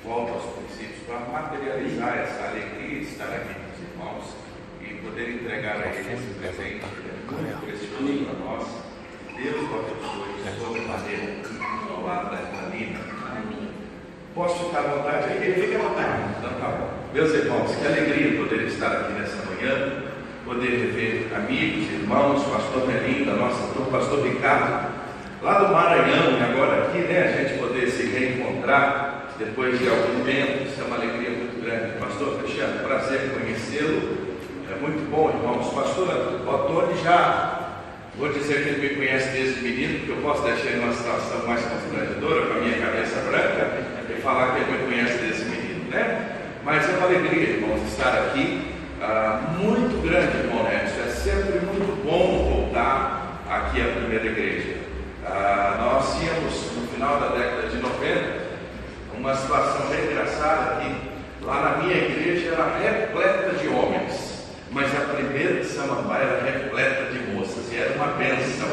volta aos princípios para materializar essa alegria de estar aqui com os irmãos e poder entregar a eles esse presente muito precioso para nós. Deus o abençoe sobre maneira ao lado da Carolina. Posso ficar à vontade aqui? Fique à vontade. Então tá bom. Meus irmãos, que alegria poder estar aqui nessa manhã, poder rever amigos, irmãos, pastor Melinda, nossa turma, pastor Ricardo, lá do Maranhão, e agora aqui, né, a gente poder se reencontrar depois de algum tempo. Isso é uma alegria muito grande. Pastor Cristiano, prazer conhecê-lo. É muito bom, irmãos. Pastor Otônio, já vou dizer que ele me conhece desde menino, porque eu posso deixar ele numa situação mais constrangedora com a minha cabeça branca e falar que ele me conhece desde menino, né? Mas é uma alegria, irmãos, estar aqui. Muito grande, irmão Nécio. É sempre muito bom voltar aqui à primeira igreja. Nós tínhamos, no final da década de 90, uma situação bem engraçada que lá na minha igreja era repleta de homens, mas a primeira de Samambaia era repleta de moças, e era uma bênção,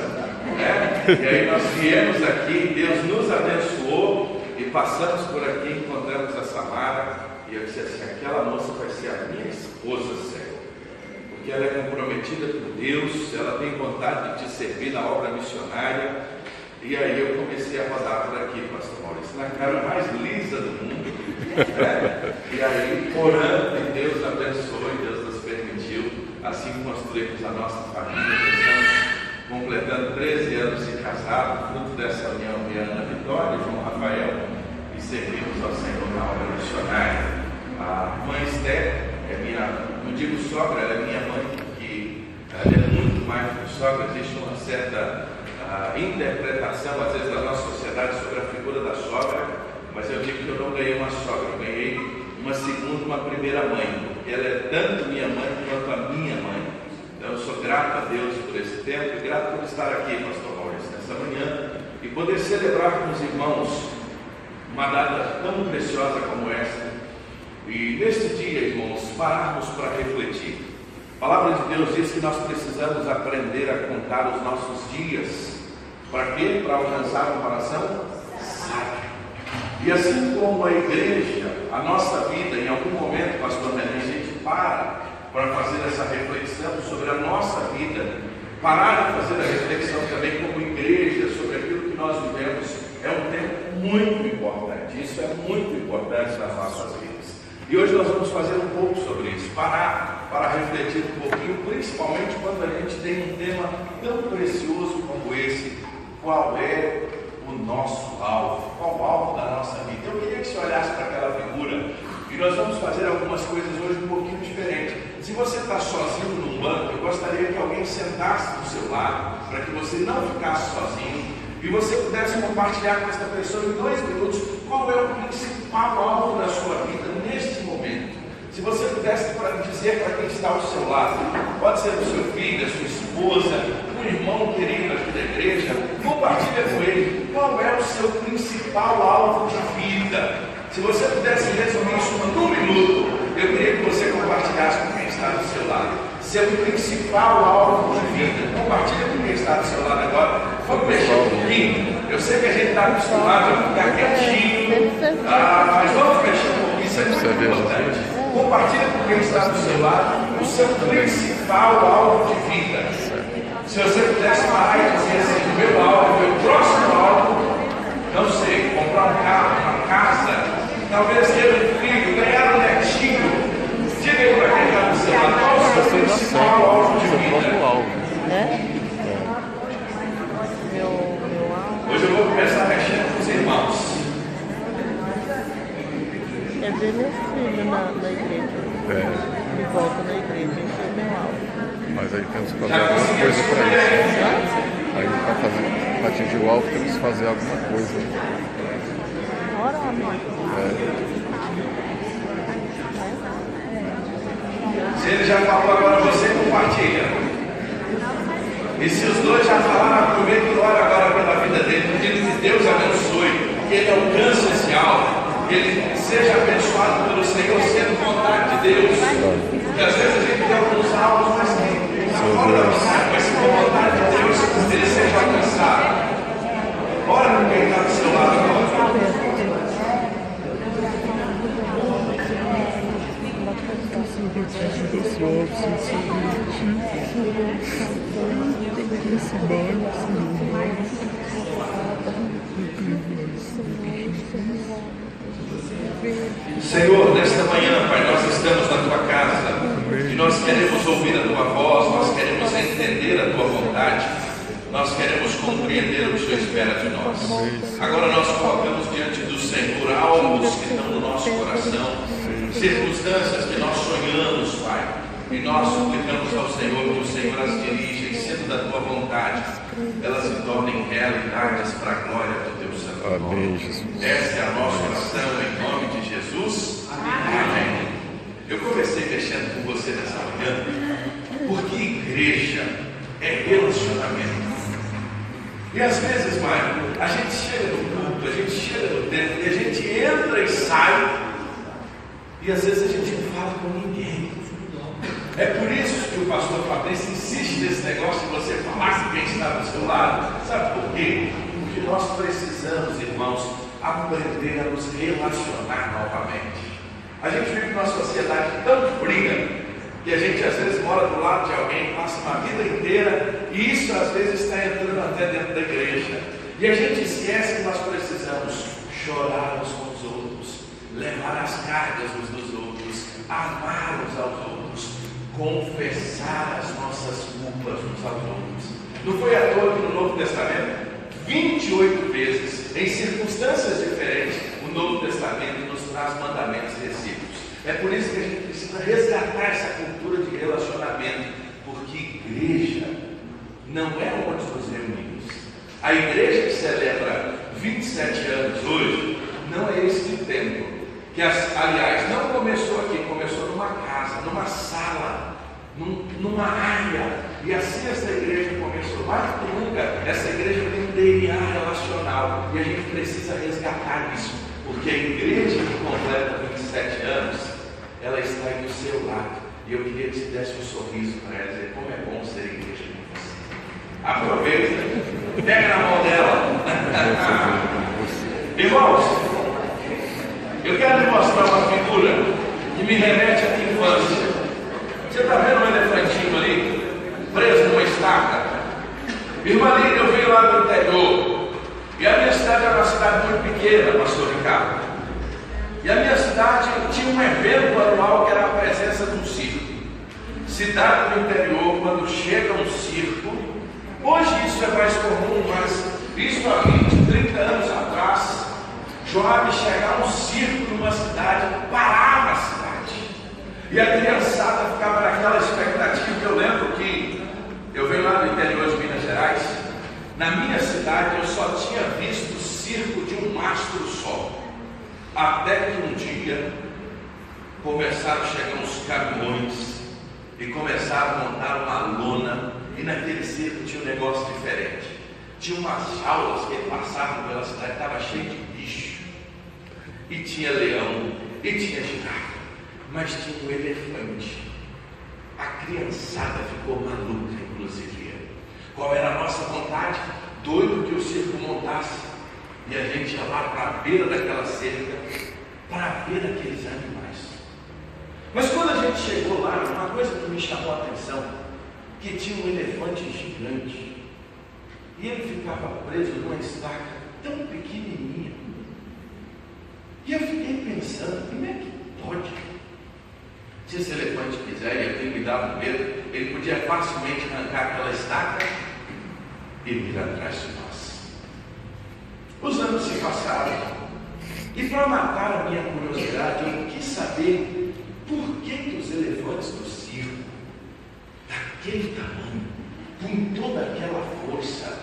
né? E aí nós viemos aqui, Deus nos abençoou, e passamos por aqui, encontramos a Samara, e eu disse assim: aquela moça vai ser a minha esposa, Senhor, porque ela é comprometida com Deus, ela tem vontade de te servir na obra missionária. E aí eu comecei a rodar por aqui, pastor Maurício, na cara mais lisa do mundo, né? E aí, orando, e Deus abençoou, e Deus nos permitiu assim construirmos a nossa família. Estamos completando 13 anos de casado, fruto dessa união, minha Ana Vitória e João Rafael, e servimos ao Senhor na obra missionária. A mãe Esther é minha, não digo sogra, ela é minha mãe, porque ela é muito mais do que sogra. Existe uma certa interpretação, às vezes, da nossa sociedade sobre a figura da sogra, mas eu digo que eu não ganhei uma sogra, eu ganhei uma segunda, uma primeira mãe, porque ela é tanto minha mãe quanto a minha mãe. Então eu sou grato a Deus por esse tempo e grato por estar aqui, pastor Maurício, nessa manhã, e poder celebrar com os irmãos uma data tão preciosa como esta, e neste dia, irmãos, pararmos para refletir. A palavra de Deus diz que nós precisamos aprender a contar os nossos dias. Para quê? Para alcançar uma oração sábia. E assim como a igreja, a nossa vida, em algum momento, pastor Melinda, a gente para fazer essa reflexão sobre a nossa vida, parar de fazer a reflexão também como igreja sobre aquilo que nós vivemos, é um tempo muito importante. Isso é muito importante nas nossas vidas. E hoje nós vamos fazer um pouco sobre isso, parar para refletir um pouquinho, principalmente quando a gente tem um tema tão precioso como esse: qual é o nosso alvo? Qual o alvo da nossa vida? Eu queria que você olhasse para aquela figura, e nós vamos fazer algumas coisas hoje um pouquinho diferentes. Se você está sozinho num banco, eu gostaria que alguém sentasse do seu lado, para que você não ficasse sozinho, e você pudesse compartilhar com essa pessoa em 2 minutos qual é o principal alvo da sua vida neste momento. Se você pudesse dizer para quem está ao seu lado, pode ser o seu filho, a sua esposa, um irmão querido aqui da igreja, compartilha com ele qual é o seu principal alvo de vida. Se você pudesse resumir isso num minuto, eu queria que você compartilhasse com quem está do seu lado. Seu principal alvo de vida. Compartilha com quem está do seu lado agora. Vamos mexer um pouquinho. Eu sei que a gente está acostumado a ficar quietinho, mas vamos mexer um pouquinho. Isso é muito importante. Compartilha com quem está do seu lado o seu principal alvo de vida. Se você pudesse parar e dizer assim: o meu alvo, o meu próximo alvo, não sei, comprar um carro, uma casa, talvez ter um filho, ganhar um netinho. Diga aí para quem está do seu lado, qual o seu principal alvo de vida? Hoje eu vou começar mexendo com os irmãos. É ver meu filho na igreja. De volta na igreja, isso é meu alvo. Mas aí temos que fazer alguma coisa para isso. Aí para atingir o alvo temos que fazer alguma coisa. Ora, amigo. Se ele já falou, agora você compartilha. E se os dois já falaram, aproveita e ora agora pela vida dele, pedindo que Deus abençoe, que ele alcance esse alvo, que ele seja abençoado pelo Senhor, sendo vontade de Deus. Porque às vezes a gente tem alguns alvos, mas mas se for vontade de Deus, ele seja alcançado. Ora com quem está do seu lado agora. Senhor, nesta manhã, Pai, nós estamos na Tua casa e nós queremos ouvir a Tua voz, nós queremos entender a Tua vontade, nós queremos compreender o que o Senhor espera de nós. Agora nós colocamos diante do Senhor alvos que estão no nosso coração, circunstâncias que nós sonhamos, Pai, e nós suplicamos ao Senhor que o Senhor as dirija e, sendo da Tua vontade, elas se tornem realidades para a glória do Teu Santo nome. Essa é a nossa oração em nome de Jesus. Amém. Eu comecei mexendo com você nessa manhã, porque igreja é relacionamento. E às vezes, Mário, a gente chega no culto, a gente chega no templo, e a gente entra e sai, e às vezes a gente não fala com ninguém. É por isso que o pastor Fabrício insiste nesse negócio de você falar com quem está do seu lado. Sabe por quê? Porque nós precisamos, irmãos, aprender a nos relacionar novamente. A gente vive numa sociedade tão fria que a gente às vezes mora do lado de alguém, passa uma vida inteira, e isso às vezes está entrando até dentro da igreja. E a gente esquece que nós precisamos chorar uns com os outros, levar as cargas uns dos outros, amar uns aos outros, confessar as nossas culpas uns aos outros. Não foi à toa que no Novo Testamento, 28 vezes, em circunstâncias diferentes, o Novo Testamento nos traz mandamentos recíprocos. É por isso que a gente precisa resgatar essa cultura de relacionamento, porque igreja não é onde nos reunimos. A igreja que celebra 27 anos hoje não é este templo, que aliás não começou aqui, começou numa casa, numa sala, numa área, e assim essa igreja começou. Mais do que nunca, essa igreja tem um DNA relacional, e a gente precisa resgatar isso, porque a igreja que completa 27 anos, ela está aí do seu lado, e eu queria que você desse um sorriso para ela, dizer como é bom ser igreja com você. Aproveita, pega na mão dela. Irmãos, eu quero lhe mostrar uma figura que me remete à minha infância. Você está vendo um elefantinho ali, preso numa estaca? Irmã Lídia, eu venho lá do interior, e a minha cidade era uma cidade muito pequena, pastor Ricardo. E a minha cidade tinha um evento anual que era a presença de um circo. Cidade do interior, quando chega um circo, hoje isso é mais comum, mas isso há 20, 30 anos atrás, Joab chegar um circo numa cidade, parava a cidade. E a criançada ficava naquela expectativa. Eu lembro que eu venho lá do interior de Minas Gerais. Na minha cidade eu só tinha visto circo de um mastro só. Até que um dia começaram a chegar uns caminhões e começaram a montar uma lona. E naquele circo tinha um negócio diferente. Tinha umas jaulas que passavam pela cidade, estava cheio de bicho. E tinha leão, e tinha girafa, mas tinha um elefante. A criançada ficou maluca, inclusive. Qual era a nossa vontade? Doido que o circo montasse. E a gente ia lá para a beira daquela cerca para ver aqueles animais. Mas quando a gente chegou lá, uma coisa que me chamou a atenção, que tinha um elefante gigante. E ele ficava preso numa estaca tão pequenininha. E eu fiquei pensando, como é que pode? Se esse elefante quiser, e eu tenho me dado medo, ele podia facilmente arrancar aquela estaca e vir atrás de nós. Os anos se passaram, e para matar a minha curiosidade, eu quis saber por que os elefantes do circo, daquele tamanho, com toda aquela força,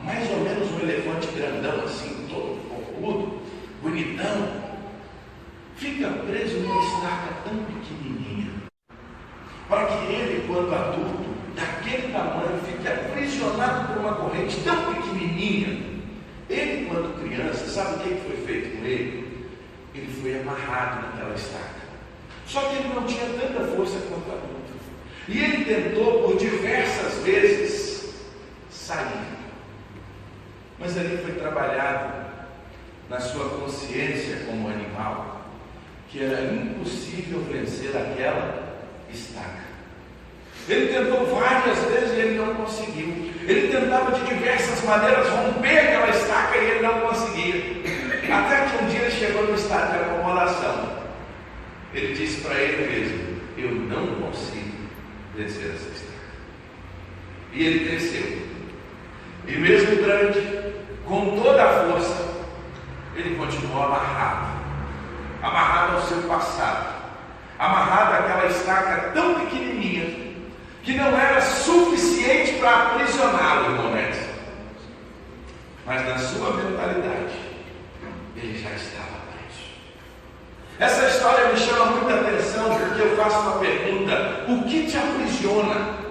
mais ou menos um elefante grandão assim, todo corpudo, bonitão, fica preso numa estaca tão pequenininha, para que ele, quando adulto, daquele tamanho, fique aprisionado por uma corrente tão pequenininha. Ele, quando criança, sabe o que foi feito com ele? Ele foi amarrado naquela estaca. Só que ele não tinha tanta força quanto adulto. E ele tentou por diversas vezes sair. Mas ali foi trabalhado na sua consciência como animal, que era impossível vencer aquela estaca. Ele tentou várias vezes e ele não conseguiu. Ele tentava de diversas maneiras romper aquela estaca e ele não conseguia. Até que um dia ele chegou no estado de acomodação. Ele disse para ele mesmo: eu não consigo descer essa estaca. E ele desceu. E mesmo grande, com toda a força, ele continuou amarrado. Amarrado ao seu passado. Amarrado àquela estaca tão pequenininha que não era suficiente para aprisioná-lo, irmão Nelson. Mas na sua mentalidade, ele já estava preso. Essa história me chama muita atenção porque eu faço uma pergunta: o que te aprisiona?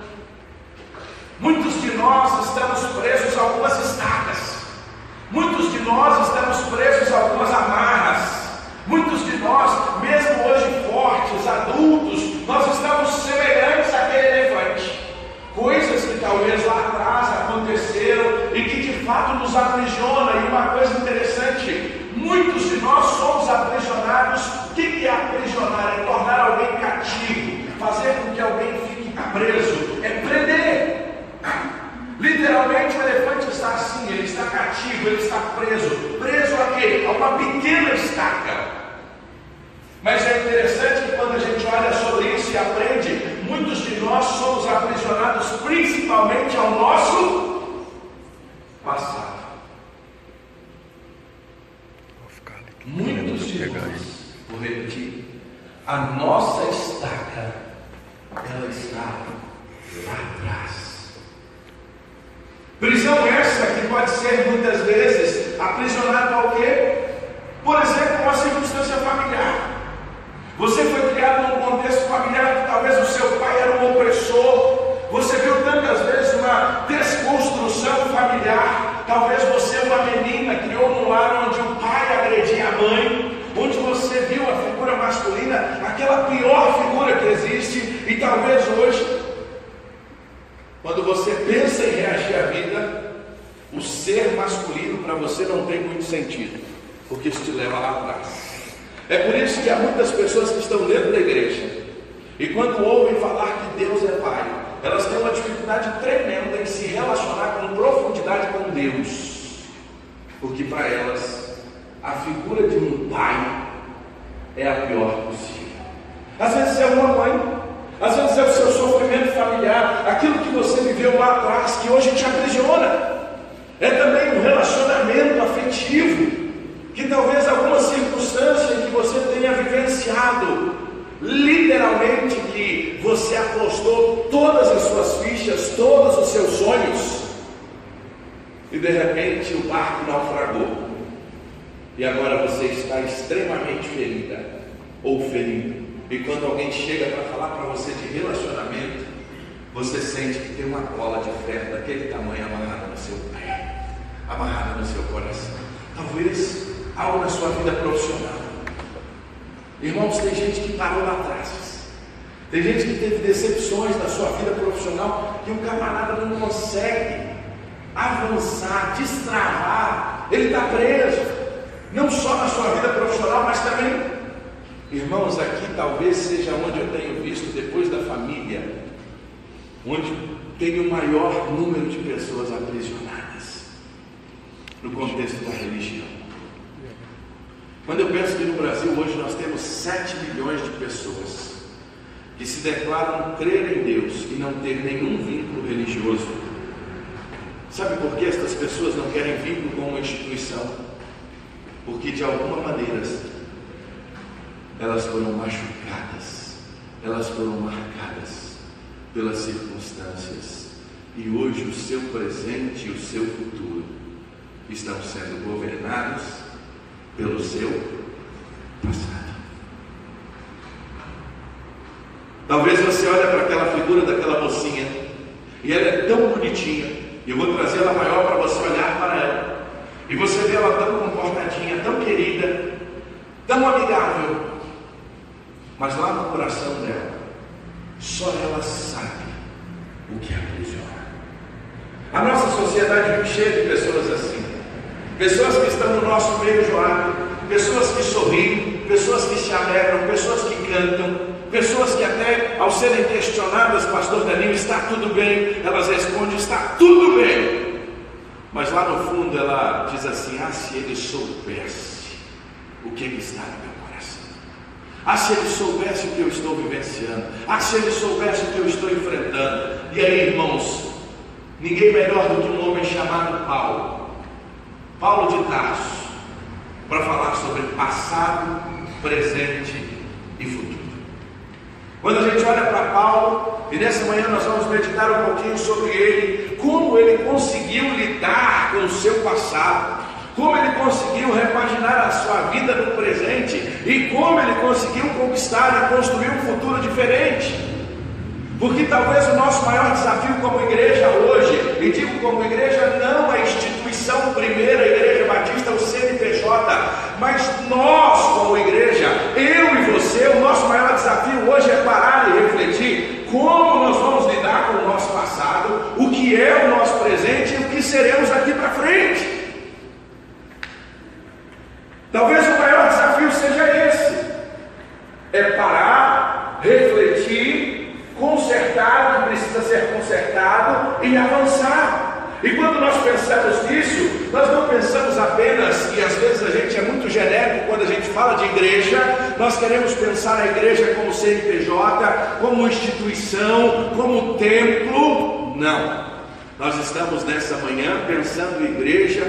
Muitos de nós estamos presos a algumas estacas. Muitos de nós estamos presos a algumas amarras. Muitos de nós, mesmo hoje fortes, adultos, nós estamos semelhantes àquele elefante. Coisas que talvez lá atrás aconteceram e que de fato nos aprisiona. E uma coisa interessante, muitos de nós somos aprisionados. O que é aprisionar? É tornar alguém cativo, fazer com que alguém fique preso, é prender. Literalmente o elefante está assim, ele está cativo, ele está preso. Preso a quê? A uma pequena estaca. Mas é interessante que quando a gente olha sobre isso e aprende, muitos de nós somos aprisionados principalmente ao nosso passado. Muitos de nós, vou repetir, a nossa estaca, ela está lá atrás. Prisão essa que pode ser muitas vezes aprisionado ao quê? Por exemplo, uma circunstância familiar. Você foi criado num contexto familiar que talvez o seu pai era um opressor. Você viu tantas vezes uma desconstrução familiar. Talvez você, uma menina, criou num lar onde o pai agredia a mãe, onde você viu a figura masculina, aquela pior figura que existe. E talvez hoje, quando você pensa em reagir à vida, o ser masculino para você não tem muito sentido, porque isso te leva lá atrás. É por isso que há muitas pessoas que estão dentro da igreja, e quando ouvem falar que Deus é Pai, elas têm uma dificuldade tremenda em se relacionar com profundidade com Deus, porque para elas, a figura de um pai é a pior possível. Às vezes é uma mãe, às vezes é o seu sofrimento familiar, aquilo que você viveu lá atrás, que hoje te aprisiona. É também um relacionamento afetivo, que talvez alguma circunstância em que você tenha vivenciado, literalmente que você apostou todas as suas fichas, todos os seus sonhos, e de repente o barco naufragou, e agora você está extremamente ferida ou ferido. E quando alguém chega para falar para você de relacionamento, você sente que tem uma cola de ferro daquele tamanho amarrada no seu pé, amarrada no seu coração. Talvez algo na sua vida profissional. Irmãos, tem gente que parou lá atrás. Tem gente que teve decepções na sua vida profissional que o camarada não consegue avançar, destravar. Ele está preso, não só na sua vida profissional, mas também... Irmãos, aqui talvez seja onde eu tenho visto, depois da família, onde tem o maior número de pessoas aprisionadas, no contexto da religião. Quando eu penso que no Brasil hoje nós temos 7 milhões de pessoas que se declaram crer em Deus e não ter nenhum vínculo religioso. Sabe por que estas pessoas não querem vínculo com uma instituição? Porque de alguma maneira elas foram machucadas, elas foram marcadas pelas circunstâncias, e hoje o seu presente e o seu futuro estão sendo governados pelo seu passado. Talvez você olhe para aquela figura daquela mocinha, e ela é tão bonitinha, e eu vou trazer ela maior para você olhar para ela, e você vê ela tão comportadinha, tão querida, tão amigável, mas lá no coração dela, só ela sabe o que aprisiona. A nossa sociedade vive cheia de pessoas assim, pessoas que estão no nosso meio, Joab, pessoas que sorriem, pessoas que se alegram, pessoas que cantam, Pessoas que até ao serem questionadas, pastor Danilo, está tudo bem? Elas respondem, está tudo bem. Mas lá no fundo ela diz assim, se ele soubesse o que está no meu coração. Se ele soubesse o que eu estou vivenciando. Se ele soubesse o que eu estou enfrentando. E aí, irmãos, ninguém melhor do que um homem chamado Paulo de Tarso, para falar sobre passado, presente e futuro. Quando a gente olha para Paulo, e nessa manhã nós vamos meditar um pouquinho sobre ele, como ele conseguiu lidar com o seu passado, como ele conseguiu repaginar a sua vida no presente, e como ele conseguiu conquistar e construir um futuro diferente. Porque talvez o nosso maior desafio como igreja hoje, e digo como igreja, não a instituição primeira, a Igreja Batista, o CNPJ, mas nós como igreja, eu e você, o nosso maior desafio hoje é parar e refletir como nós vamos lidar com o nosso passado, o que é o nosso presente e o que seremos daqui para frente. Talvez o maior desafio seja esse, é parar, refletir, consertar o que precisa ser consertado e avançar. E quando nós pensamos nisso, nós não pensamos apenas, e às vezes a gente é muito genérico quando a gente fala de igreja, nós queremos pensar a igreja como CNPJ, como instituição, como templo. Não, nós estamos nessa manhã pensando em igreja,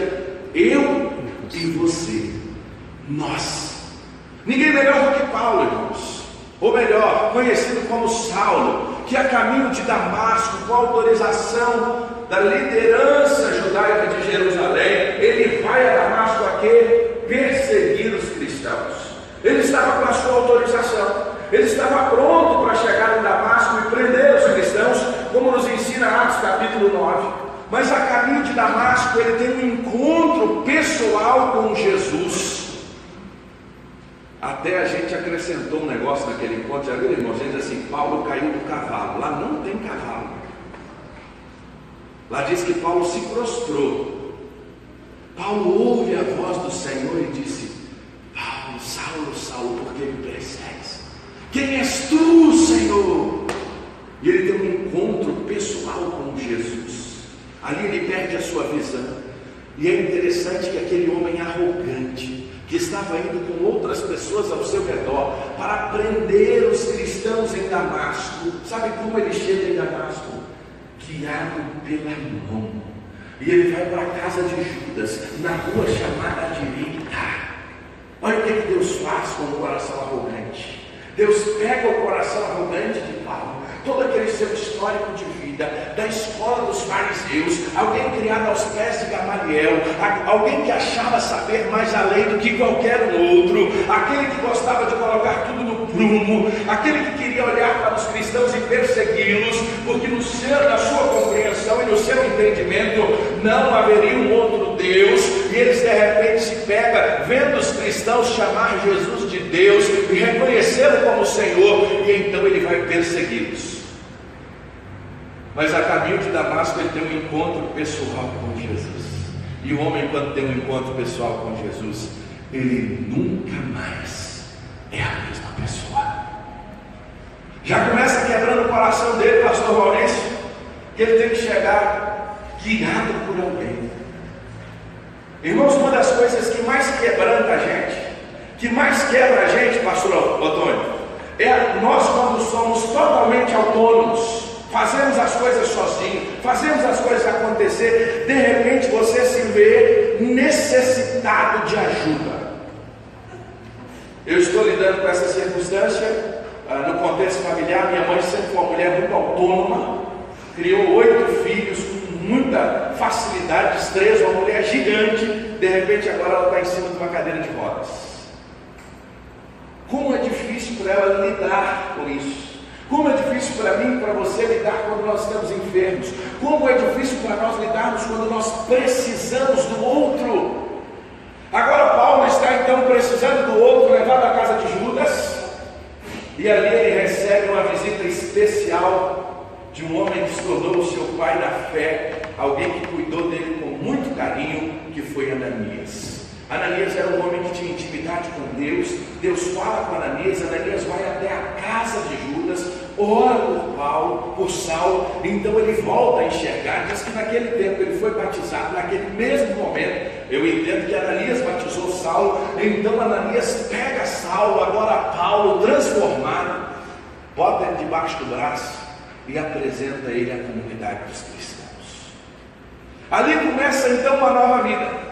eu e você, nós. Ninguém melhor do que Paulo, irmãos, ou melhor, conhecido como Saulo, que a caminho de Damasco, com a autorização da liderança judaica de Jerusalém, ele vai a Damasco a quê? Perseguir os cristãos. Ele estava com a sua autorização, ele estava pronto para chegar em Damasco e prender os cristãos, como nos ensina Atos capítulo 9. Mas a caminho de Damasco ele tem um encontro pessoal com Jesus. Até a gente acrescentou um negócio naquele encontro, já viu, irmãos? A gente diz assim, Paulo caiu do cavalo. Lá não tem cavalo. Lá diz que Paulo se prostrou. Paulo ouve a voz do Senhor e disse, Paulo, Saulo, Saulo, por que me persegues? Quem és tu, Senhor? E ele tem um encontro pessoal com Jesus. Ali ele perde a sua visão. E é interessante que aquele homem arrogante, que estava indo com outras pessoas ao seu redor para prender os cristãos em Damasco, sabe como ele chega em Damasco? Guiado pela mão. E ele vai para a casa de Judas, na rua chamada direita. Olha o que Deus faz com o coração arrogante. Deus pega o coração arrogante de Paulo, todo aquele seu histórico de vida, da escola dos fariseus, alguém criado aos pés de Gamaliel, alguém que achava saber mais além do que qualquer outro, aquele que gostava de colocar tudo no prumo, aquele que queria olhar para os cristãos e persegui-los, porque na sua compreensão e no seu entendimento não haveria um outro Deus, e eles de repente se pegam vendo os cristãos chamar Jesus de Deus e reconhecê-lo como Senhor, e então ele vai persegui-los. Mas a caminho de Damasco ele tem um encontro pessoal com Jesus. E o homem, quando tem um encontro pessoal com Jesus, ele nunca mais é a mesma pessoa. Já começa quebrando o coração dele, pastor Maurício, que ele tem que chegar guiado por alguém. Irmãos, uma das coisas que mais quebranta a gente, que mais quebra a gente, pastor Antônio, é nós quando somos totalmente autônomos, fazemos as coisas sozinhos, fazemos as coisas acontecer, de repente você se vê necessitado de ajuda. Eu estou lidando com essa circunstância no contexto familiar. Minha mãe sempre foi uma mulher muito autônoma, criou 8 filhos com muita facilidade, destreza, uma mulher gigante. De repente agora ela está em cima de uma cadeira de rodas. Como é difícil para ela lidar com isso. Como é difícil para mim e para você lidar quando nós estamos enfermos. Como é difícil para nós lidarmos quando nós precisamos do outro. Agora Paulo está então precisando do outro, levado à casa de Judas. E ali ele recebe uma visita especial de um homem que se tornou o seu pai na fé. Alguém que cuidou dele com muito carinho, que foi Ananias. Ananias era um homem que tinha intimidade com Deus. Deus fala com Ananias. Ananias vai até a casa casa de Judas, ora por Paulo, por Saulo. Então ele volta a enxergar. Diz que naquele tempo ele foi batizado, naquele mesmo momento. Eu entendo que Ananias batizou Saulo. Então Ananias pega Saulo, agora Paulo, transformado, bota ele debaixo do braço e apresenta ele à comunidade dos cristãos. Ali começa então uma nova vida.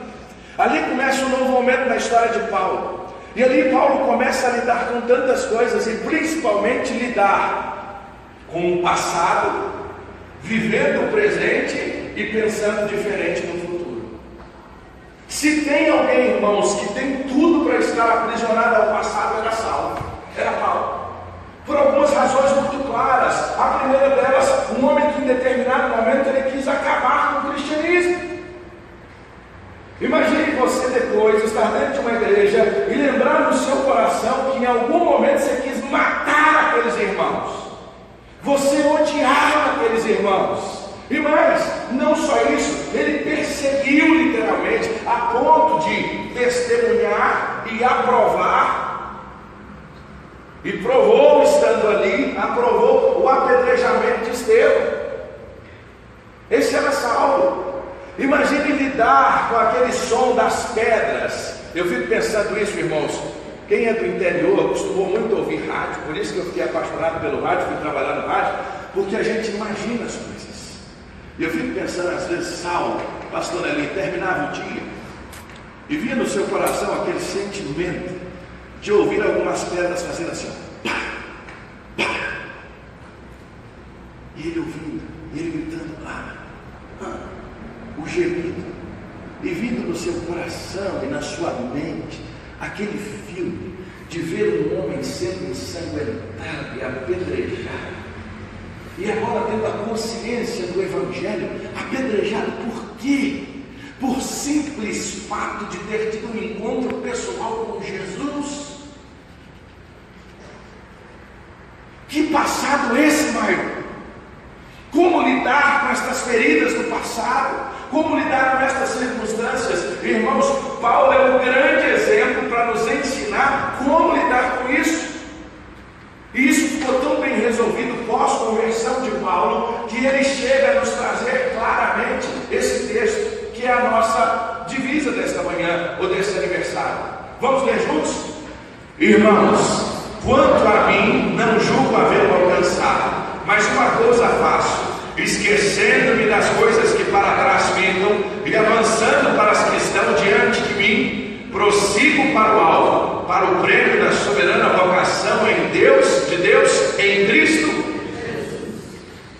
Ali começa um novo momento na história de Paulo. E ali Paulo começa a lidar com tantas coisas, e principalmente lidar com o passado, vivendo o presente e pensando diferente no futuro. Se tem alguém, irmãos, que tem tudo para estar aprisionado ao passado, era Saulo, era Paulo. Por algumas razões muito claras. A primeira delas, um homem que em determinado momento ele quis acabar com o cristianismo. Imagine você depois estar dentro de uma igreja e lembrar no seu coração que em algum momento você quis matar aqueles irmãos. Você odiava aqueles irmãos. E mais, não só isso, ele perseguiu literalmente, a ponto de testemunhar e aprovar, e provou, estando ali, aprovou o apedrejamento de Estevão. Esse era Saulo. Imagine lidar com aquele som das pedras. Eu fico pensando isso, irmãos. Quem é do interior costumou muito ouvir rádio, por isso que eu fiquei apaixonado pelo rádio, fui trabalhar no rádio, porque a gente imagina as coisas. E eu fico pensando, às vezes, Saulo, pastor ali, terminava o dia e via no seu coração aquele sentimento de ouvir algumas pedras fazendo assim, pá, pá. E ele ouvindo, e ele gritando, o gemido, e vindo no seu coração e na sua mente aquele filme de ver um homem sendo ensanguentado e apedrejado, e agora tendo a consciência do Evangelho, apedrejado por quê? Por simples fato de ter tido um encontro pessoal com Jesus. Que passado esse, Maio? Como lidar com estas feridas do passado? Como lidar com estas circunstâncias? Irmãos, Paulo é um grande exemplo para nos ensinar como lidar com isso. E isso ficou tão bem resolvido pós-conversão de Paulo, que ele chega a nos trazer claramente esse texto, que é a nossa divisa desta manhã, ou deste aniversário. Vamos ler juntos? Irmãos, quanto a mim, não julgo haver alcançado, mas uma coisa faço, esquecendo-me das coisas que para trás ficam e avançando para as que estão diante de mim, prossigo para o alvo, para o prêmio da soberana vocação de Deus em Cristo.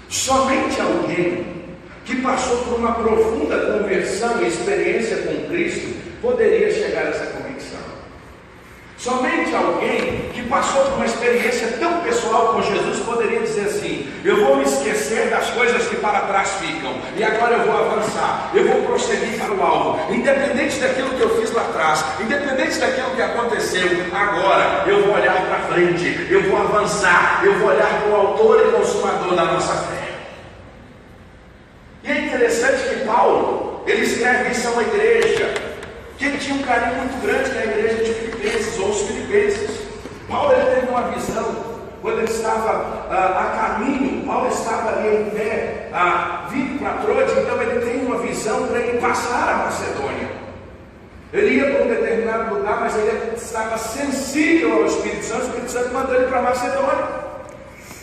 Somente alguém que passou por uma profunda conversão e experiência com Cristo poderia chegar a essa convicção. Somente alguém que passou por uma experiência tão pessoal com Jesus poderia dizer assim: eu vou me esquecer das coisas que para trás ficam, e agora eu vou avançar, eu vou prosseguir para o alvo, independente daquilo que eu fiz lá atrás, independente daquilo que aconteceu, agora eu vou olhar para frente, eu vou avançar, eu vou olhar para o autor e consumador da nossa fé. E é interessante que Paulo, ele escreve isso a uma igreja que ele tinha um carinho muito grande na igreja de Filipenses, ou os filipenses. Paulo ele teve uma visão, quando ele estava a caminho, Paulo estava ali em pé, vindo para Troade, então ele tem uma visão para ele passar a Macedônia. Ele ia para um determinado lugar, mas ele estava sensível ao Espírito Santo, o Espírito Santo mandou ele para a Macedônia.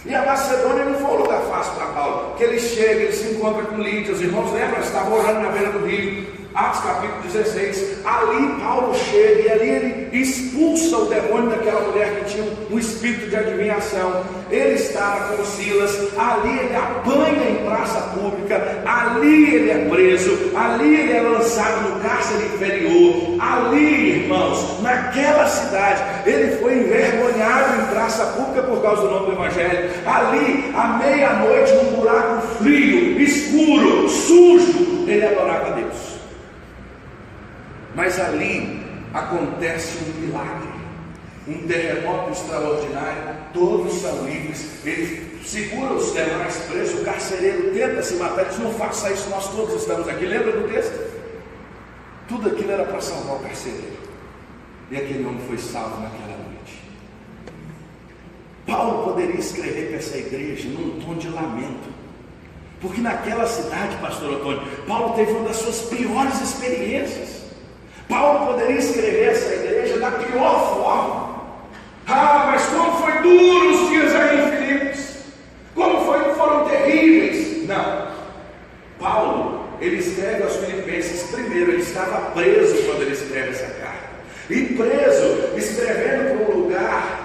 E a Macedônia não foi um lugar fácil para Paulo, porque ele chega, ele se encontra com Lídia, os irmãos lembram, estavam orando na beira do rio, Atos capítulo 16, ali Paulo chega e ali ele expulsa o demônio daquela mulher que tinha um espírito de adivinhação. Ele estava com Silas, ali ele apanha em praça pública, ali ele é preso, ali ele é lançado no cárcere inferior, ali, irmãos, naquela cidade, ele foi envergonhado em praça pública por causa do nome do Evangelho, ali, à meia-noite, num buraco frio, escuro, sujo, ele adorava a Deus. Mas ali acontece um milagre, um terremoto extraordinário, todos são livres, ele segura os demais presos, o carcereiro tenta se matar, ele diz: não faça isso, nós todos estamos aqui. Lembra do texto? Tudo aquilo era para salvar o carcereiro, e aquele homem foi salvo naquela noite. Paulo poderia poderia escrever para essa igreja num tom de lamento, porque naquela cidade, pastor Antônio, Paulo teve uma das suas piores experiências. Paulo poderia escrever essa igreja da pior forma. Mas como foi duro os dias aí em Filipos, como foram terríveis. Não, Paulo, ele escreve aos Filipenses. Primeiro, ele estava preso quando ele escreve essa carta, e preso, escrevendo para um lugar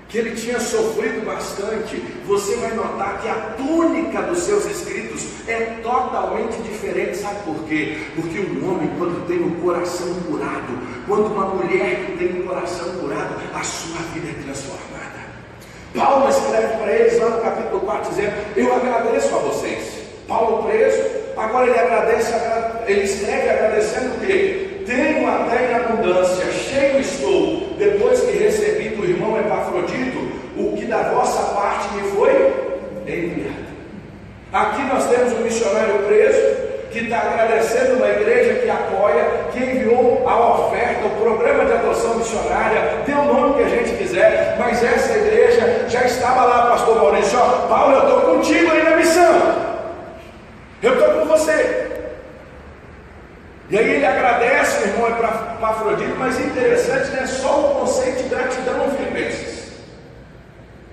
que ele tinha sofrido bastante. Você vai notar que a tônica dos seus escritos é totalmente diferente. Sabe por quê? Porque um homem, quando tem um coração curado, quando uma mulher que tem um coração curado, a sua vida é transformada. Paulo escreve para eles lá no capítulo 4, dizendo: eu agradeço a vocês. Paulo preso, agora ele agradece, ele escreve agradecendo o quê? Tenho até em abundância, cheio estou, depois que recebi do irmão Epafrodito o que da vossa parte me foi enviado. Aqui nós temos um missionário preso, que está agradecendo uma igreja que apoia, que enviou a oferta, o programa de adoção missionária, dê o nome que a gente quiser, mas essa igreja já estava lá, pastor Maurício: Paulo, eu estou contigo aí na missão, eu estou com você. E aí ele agradece o irmão Epafrodito, mas interessante, não é só o conceito de gratidão em Filipenses.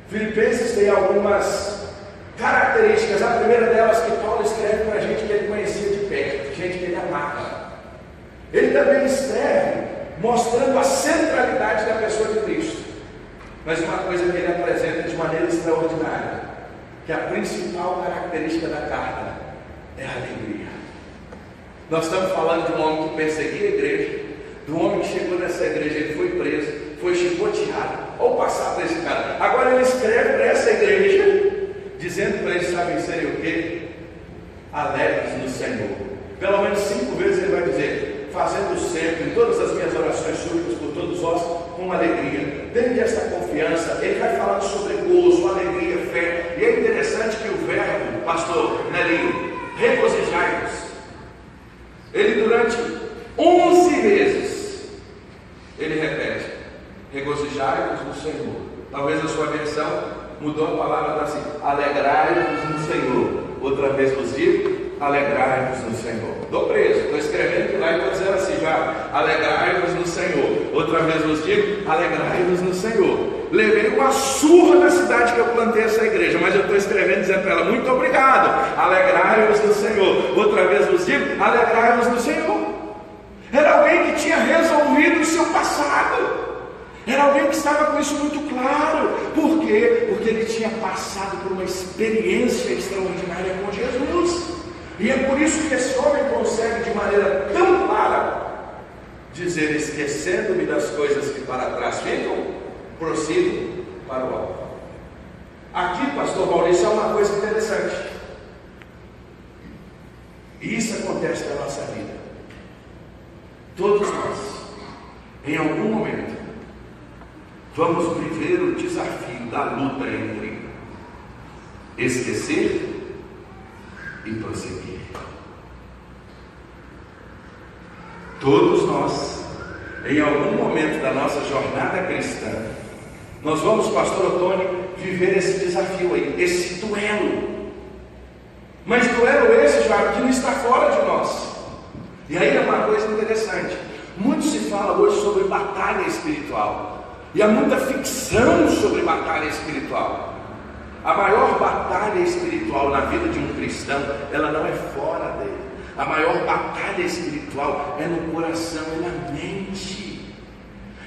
Filipenses tem algumas características. A primeira delas que Paulo escreve para a gente que ele conhecia de perto, gente que ele amava. Ele também escreve mostrando a centralidade da pessoa de Cristo. Mas uma coisa que ele apresenta de maneira extraordinária, que a principal característica da carta é a alegria. Nós estamos falando de um homem que perseguia a igreja, de um homem que chegou nessa igreja, ele foi preso, foi chicoteado, ou passar para esse cara. Agora ele escreve para essa igreja, dizendo para eles, sabem serem o quê? Alegres no Senhor. Pelo menos 5 vezes ele vai dizer: fazendo sempre, em todas as minhas orações súplicas por todos vós, com alegria. Tende esta confiança. Ele vai falando sobre gozo, alegria, fé. E é interessante que o verbo, pastor Nelinho, regozijai-vos, ele durante 11 vezes ele repete: regozijai-vos no Senhor. Talvez a sua versão mudou a palavra assim: alegrai-vos no Senhor. Outra vez vos digo: alegrai-vos no Senhor. Estou preso, estou escrevendo lá e estou dizendo assim já: alegrai-vos no Senhor. Outra vez vos digo: alegrai-vos no Senhor. Levei uma surra na cidade que eu plantei essa igreja, mas eu estou escrevendo dizendo para ela: muito obrigado, alegrai-vos no Senhor. Outra vez vos digo: alegrai-vos no Senhor. Era alguém que tinha resolvido o seu passado, era alguém que estava com isso muito claro. Por quê? Porque ele tinha passado por uma experiência extraordinária com Jesus. E é por isso que esse homem consegue de maneira tão clara dizer: esquecendo-me das coisas que para trás ficam, prossigo para o alto. Aqui, pastor Maurício, é uma coisa interessante, e isso acontece na nossa vida. Todos nós, em algum momento, vamos viver o desafio da luta entre esquecer e prosseguir. Todos nós, em algum momento da nossa jornada cristã, nós vamos, pastor Antônio, viver esse desafio aí, esse duelo. Mas duelo esse, já que não está fora de nós. E aí é uma coisa interessante. Muito se fala hoje sobre batalha espiritual, e há muita ficção sobre batalha espiritual. A maior batalha espiritual na vida de um cristão, ela não é fora dele. A maior batalha espiritual é no coração e na mente.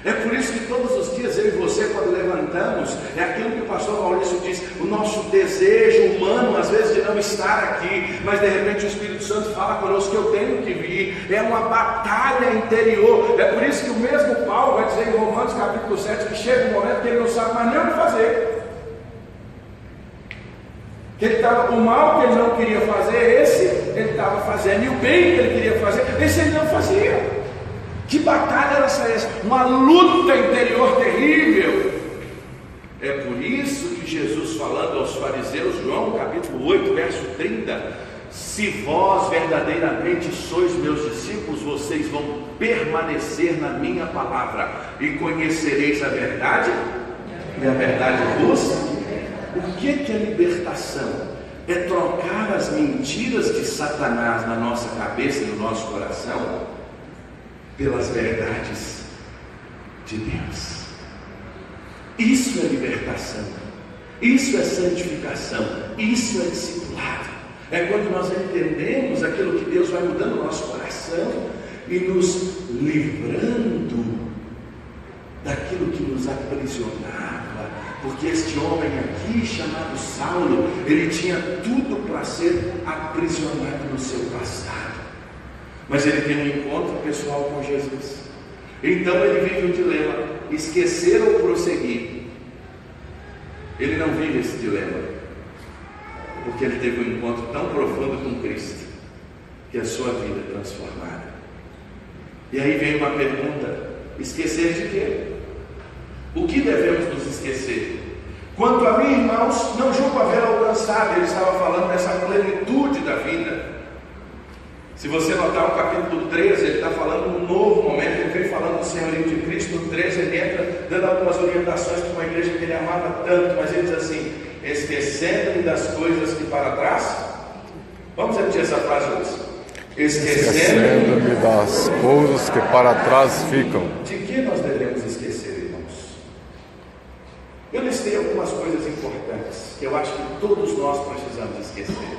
É por isso que todos os dias eu e você, quando levantamos, é aquilo que o pastor Maurício diz: o nosso desejo humano às vezes de não estar aqui, mas de repente o Espírito Santo fala conosco que eu tenho que vir. É uma batalha interior. É por isso que o mesmo Paulo vai dizer em Romanos capítulo 7 que chega um momento que ele não sabe mais nem o que fazer. Que ele o mal que ele não queria fazer, esse ele estava fazendo, e o bem que ele queria fazer, esse ele não fazia. Que batalha era essa? Uma luta interior terrível. É por isso que Jesus, falando aos fariseus, João capítulo 8, verso 30, se vós verdadeiramente sois meus discípulos, vocês vão permanecer na minha palavra, e conhecereis a verdade, e a verdade vos O que é libertação? É trocar as mentiras de Satanás na nossa cabeça e no nosso coração pelas verdades de Deus. Isso é libertação, isso é santificação, isso é discipulado. É quando nós entendemos aquilo que Deus vai mudando no nosso coração e nos livrando daquilo que nos aprisionava. Porque este homem aqui, chamado Saulo, ele tinha tudo para ser aprisionado no seu passado. Mas ele tem um encontro pessoal com Jesus. Então ele vive um dilema: esquecer ou prosseguir. Ele não vive esse dilema, porque ele teve um encontro tão profundo com Cristo, que a sua vida é transformada. E aí vem uma pergunta: esquecer de quê? O que devemos nos esquecer? Quanto a mim, irmãos, não julgo haver alcançado. Ele estava falando dessa plenitude da vida. Se você notar o capítulo 13, ele está falando de um novo momento. Ele vem falando do senhorio de Cristo. No 13 ele entra dando algumas orientações para uma igreja que ele amava tanto. Mas ele diz assim: esquecendo-me das coisas que para trás. Vamos repetir essa frase juntos. Esquecendo-me das coisas que para trás ficam. De que nós devemos esquecer, irmãos? Eu listei algumas coisas importantes que eu acho que todos nós precisamos esquecer.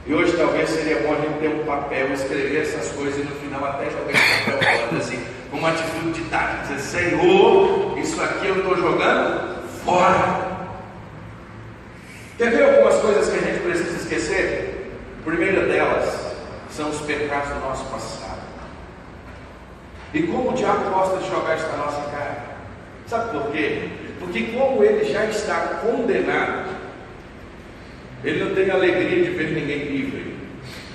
E hoje talvez seria bom a gente ter um papel, escrever essas coisas e no final até jogar esse papel fora, assim, com uma atitude de tática, dizer: Senhor, isso aqui eu estou jogando fora. Quer ver algumas coisas que a gente precisa esquecer? A primeira delas são os pecados do nosso passado. E como o diabo gosta de jogar isso na nossa cara? Sabe por quê? Porque como ele já está condenado, ele não tem alegria de ver ninguém livre.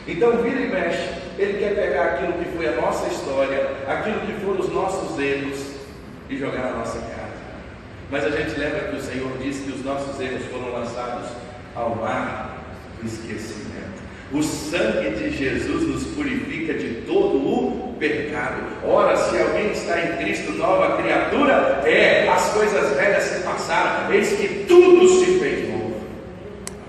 Então vira e mexe, ele quer pegar aquilo que foi a nossa história, aquilo que foram os nossos erros e jogar na nossa cara. Mas a gente lembra que o Senhor disse que os nossos erros foram lançados ao mar do esquecimento. O sangue de Jesus nos purifica de todo o pecado. Ora, se alguém está em Cristo, nova criatura é. As coisas velhas se passaram, eis que tudo se fez novo.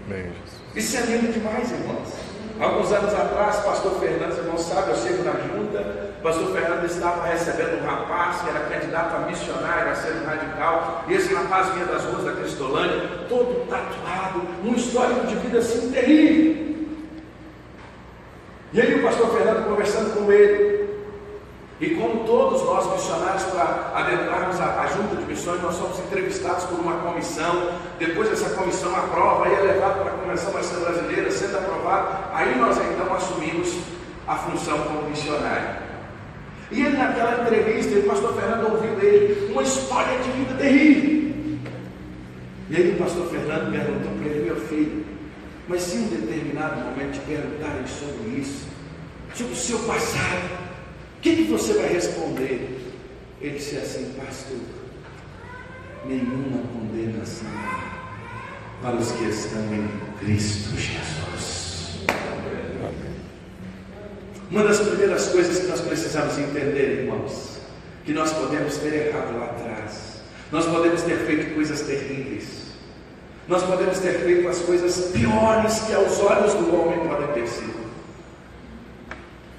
Amém, Jesus. Isso é lindo demais, irmãos. Alguns anos atrás, pastor Fernando, irmão sabe, eu chego na junta, pastor Fernando estava recebendo um rapaz que era candidato a missionário, a ser um radical, e esse rapaz vinha das ruas da Cristolândia, todo tatuado, um histórico de vida assim terrível. E aí o pastor Fernando conversando com ele, e como todos nós missionários, para adentrarmos a junta de missões, nós somos entrevistados por uma comissão. Depois essa comissão aprova, aí é levado para a Convenção Batista Brasileira, sendo aprovado, aí nós então assumimos a função como missionário. E ele naquela entrevista, o pastor Fernando ouviu ele, uma história de vida terrível. E aí o pastor Fernando perguntou para ele: meu filho, mas se em um determinado momento te perguntarem sobre isso, sobre o seu passado, o que você vai responder? Ele disse assim: pastor, nenhuma condenação para os que estão em Cristo Jesus. Uma das primeiras coisas que nós precisamos entender, irmãos, que nós podemos ter errado lá atrás, nós podemos ter feito coisas terríveis, nós podemos ter feito as coisas piores que aos olhos do homem podem ter sido.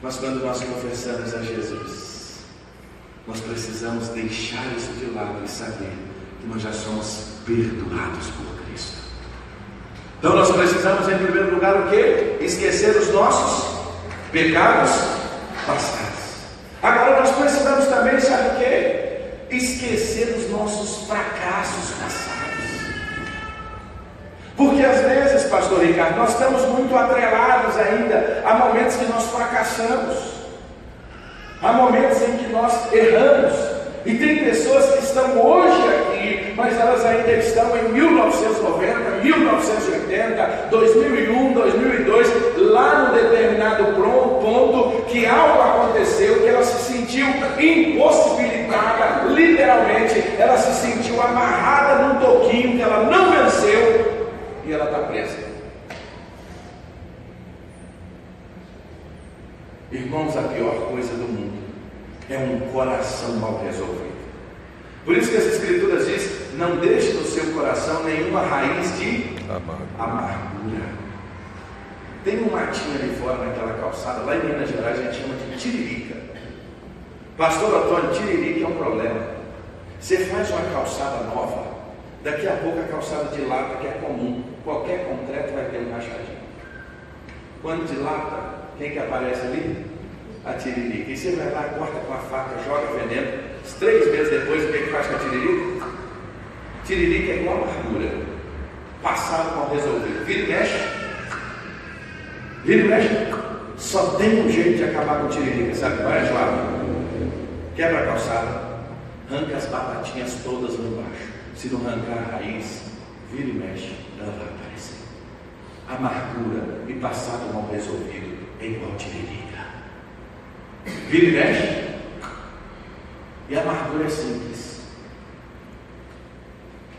Mas quando nós confessamos a Jesus, nós precisamos deixar isso de lado e saber que nós já somos perdoados por Cristo. Então nós precisamos, em primeiro lugar, o quê? Esquecer os nossos pecados passados. Agora nós precisamos também, sabe o quê? Esquecer os nossos fracassos passados. Porque às vezes, pastor Ricardo, nós estamos muito atrelados ainda a momentos que nós fracassamos, há momentos em que nós erramos, e tem pessoas que estão hoje aqui, mas elas ainda estão em 1990, 1980, 2001, 2002, lá num determinado ponto que algo aconteceu, que ela se sentiu impossibilitada, literalmente, ela se sentiu amarrada num toquinho que ela não venceu, e ela está presa. Irmãos, a pior coisa do mundo é um coração mal resolvido. Por isso que as Escrituras dizem: não deixe no seu coração nenhuma raiz de amargura. Tem um matinho ali fora naquela calçada, lá em Minas Gerais a gente chama de tiririca. Pastor Antônio, tiririca é um problema. Você faz uma calçada nova, daqui a pouco a calçada de lata, que é comum, qualquer concreto vai ter um rachadinho. Quando dilata, quem que aparece ali? A tiririca. E você vai lá, corta com a faca, joga veneno. 3 meses depois, o que faz com a tiririca? Tiririca é igual a amargura. Passado mal resolvido. Vira e mexe. Vira e mexe. Só tem um jeito de acabar com tiririca, sabe qual é, João? Quebra a calçada, arranca as batatinhas todas lá embaixo. Se não arrancar a raiz, vira e mexe, ela vai aparecer. Amargura e passado mal resolvido é igual tiririca. Vira e mexe. E a amargura é simples.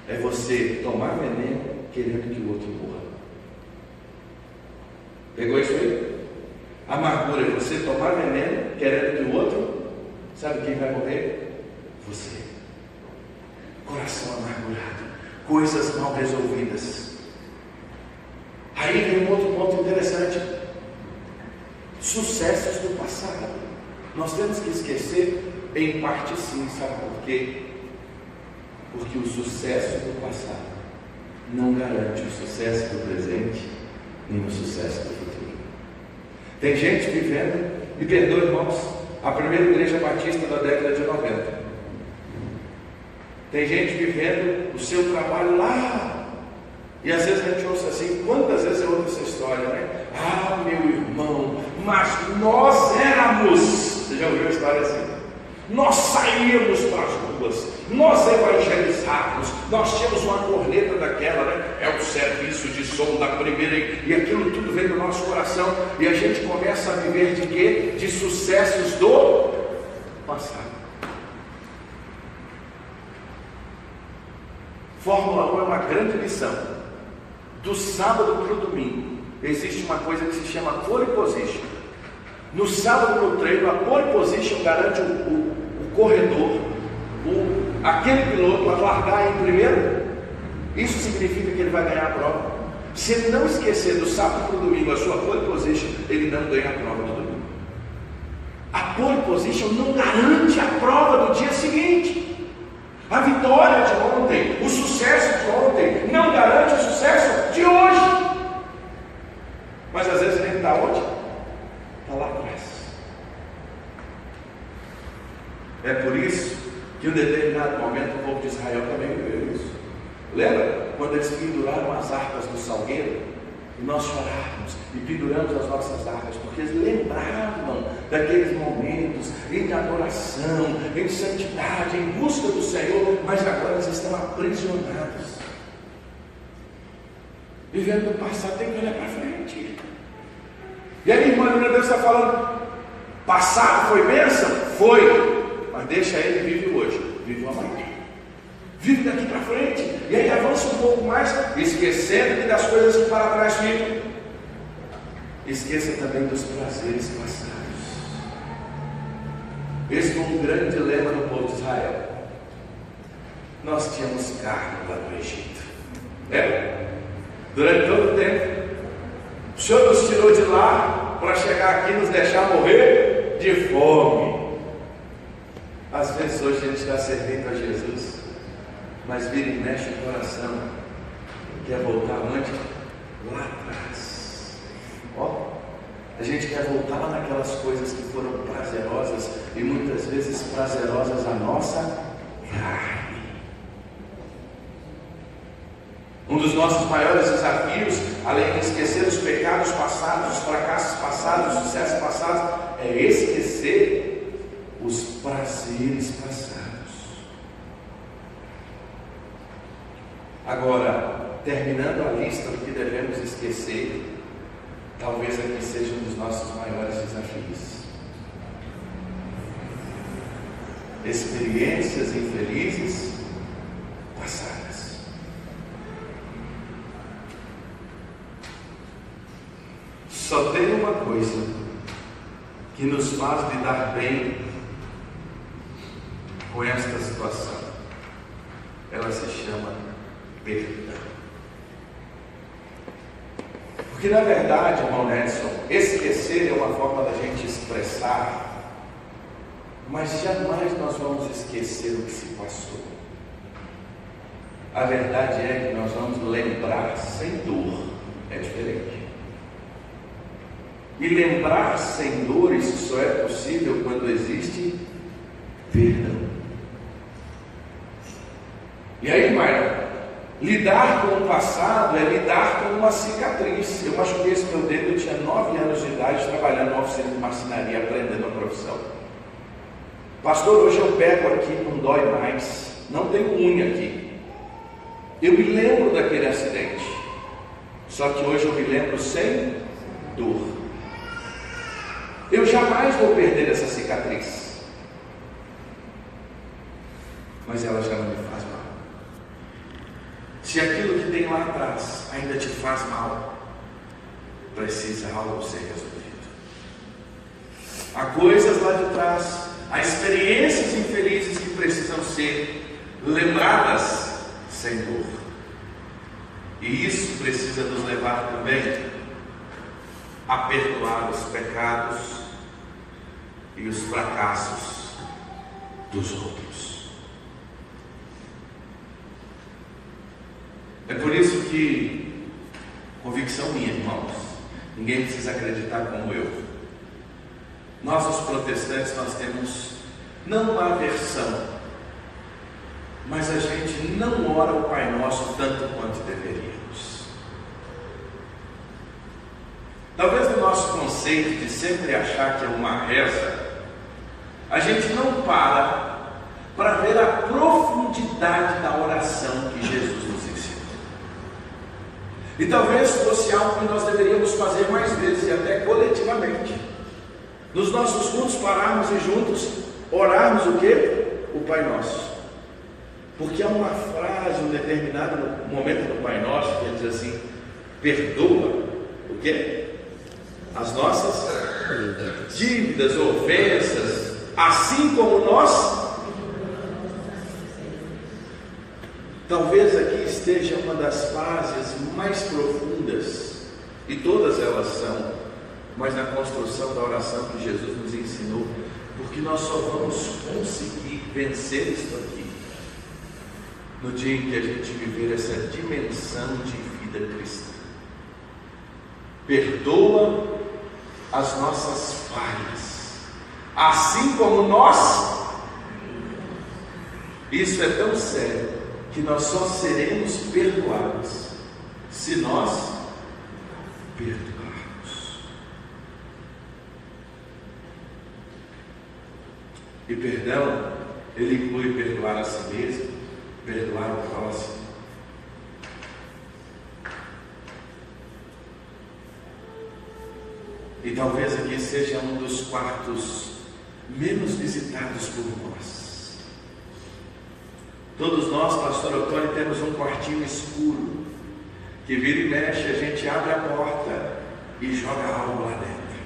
É você tomar veneno querendo que o outro morra. Pegou isso aí? Amargura é você tomar veneno querendo que o outro, sabe quem vai morrer? Você. Coração amargurado, coisas mal resolvidas. Aí vem um outro ponto interessante: sucessos do passado. Nós temos que esquecer, em parte sim, sabe por quê? Porque o sucesso do passado não garante o sucesso do presente, nem o sucesso do futuro. Tem gente vivendo, me perdoe, irmãos, a primeira igreja batista da década de 90. Tem gente vivendo o seu trabalho lá. E às vezes a gente ouça assim, quantas vezes eu ouço essa história, né? Ah, meu irmão, mas nós éramos. Você já ouviu a história assim? Nós saíamos para as ruas, nós evangelizávamos, nós tínhamos uma corneta daquela, né? É o serviço de som da primeira, e aquilo tudo vem do nosso coração, e a gente começa a viver de quê? De sucessos do passado. Fórmula 1 é uma grande lição. Do sábado para o domingo, existe uma coisa que se chama pole position. No sábado, no treino, a pole position garante o corredor, aquele piloto a largar em primeiro. Isso significa que ele vai ganhar a prova. Se ele não esquecer do sábado para o domingo a sua pole position, ele não ganha a prova do domingo. A pole position não garante a prova do dia seguinte. A vitória de ontem, o sucesso de ontem, não garante o sucesso de hoje. Mas às vezes ele está onde? Está lá atrás. É por isso que em um determinado momento o povo de Israel também viveu isso. Lembra quando eles penduraram as harpas do salgueiro? E nós chorávamos e penduramos as nossas harpas, porque eles lembravam daqueles momentos em adoração, em santidade, em busca do Senhor, mas agora eles estão aprisionados. Vivendo no passado, tem que olhar para frente. E aí, irmã, Deus está falando, passado foi bênção? Foi, mas deixa ele vive hoje, vive o amanhã. Vive daqui para frente, e aí avança um pouco mais, esquecendo das coisas que para trás ficam. Esqueça também dos prazeres passados. Esse foi um grande dilema do povo de Israel. Nós tínhamos carne lá no Egito. Durante todo o tempo, o Senhor nos tirou de lá para chegar aqui e nos deixar morrer de fome. Às vezes hoje a gente está servindo a Jesus, mas vira e mexe o coração, quer voltar onde? Lá atrás. A gente quer voltar lá naquelas coisas que foram prazerosas e muitas vezes prazerosas à nossa carne. Um dos nossos maiores desafios, além de esquecer os pecados passados, os fracassos passados, os sucessos passados, é esquecer os prazeres passados. Agora, terminando a lista do que devemos esquecer, talvez aqui seja um dos nossos maiores desafios. Experiências infelizes passadas. Só tem uma coisa que nos faz lidar bem com esta situação. ela se chama perdão. Porque na verdade, irmão Nelson, esquecer é uma forma da gente expressar, mas jamais nós vamos esquecer o que se passou. A verdade é que nós vamos lembrar sem dor, é diferente. E lembrar sem dor, isso só é possível quando existe perdão. E aí, Maia, lidar com o passado é lidar com uma cicatriz. Eu machuquei esse meu dedo, eu tinha 9 anos de idade, trabalhando na oficina de marcenaria, aprendendo a profissão. Pastor, hoje eu pego aqui, não dói mais, não tenho unha aqui. Eu me lembro daquele acidente, só que hoje eu me lembro sem dor. Eu jamais vou perder essa cicatriz, mas ela já não me faz mal. Se aquilo que tem lá atrás ainda te faz mal, precisa algo ser resolvido. Há coisas lá de trás, há experiências infelizes que precisam ser lembradas sem dor. E isso precisa nos levar também a perdoar os pecados e os fracassos dos outros. É por isso que, convicção minha, irmãos, ninguém precisa acreditar como eu. Nós, os protestantes, nós temos não uma aversão, mas a gente não ora o Pai Nosso tanto quanto deveríamos. Talvez no nosso conceito de sempre achar que é uma reza, a gente não para ver a profundidade da oração que Jesus nos ensinou. E talvez fosse algo que nós deveríamos fazer mais vezes e até coletivamente. Nos nossos cultos pararmos e juntos orarmos o quê? O Pai Nosso. Porque há uma frase, um determinado momento no Pai Nosso, que ele diz assim: perdoa o quê? As nossas dívidas, ofensas, assim como nós. Talvez aqui esteja uma das fases mais profundas, e todas elas são, mas na construção da oração que Jesus nos ensinou, porque nós só vamos conseguir vencer isso aqui no dia em que a gente viver essa dimensão de vida cristã. Perdoa as nossas falhas, assim como nós. Isso é tão sério que nós só seremos perdoados se nós perdoarmos. E perdão, ele inclui perdoar a si mesmo, perdoar o próximo. E talvez aqui seja um dos quartos menos visitados por nós. Todos nós, pastor Otônio, temos um quartinho escuro, que vira e mexe, a gente abre a porta e joga algo lá dentro.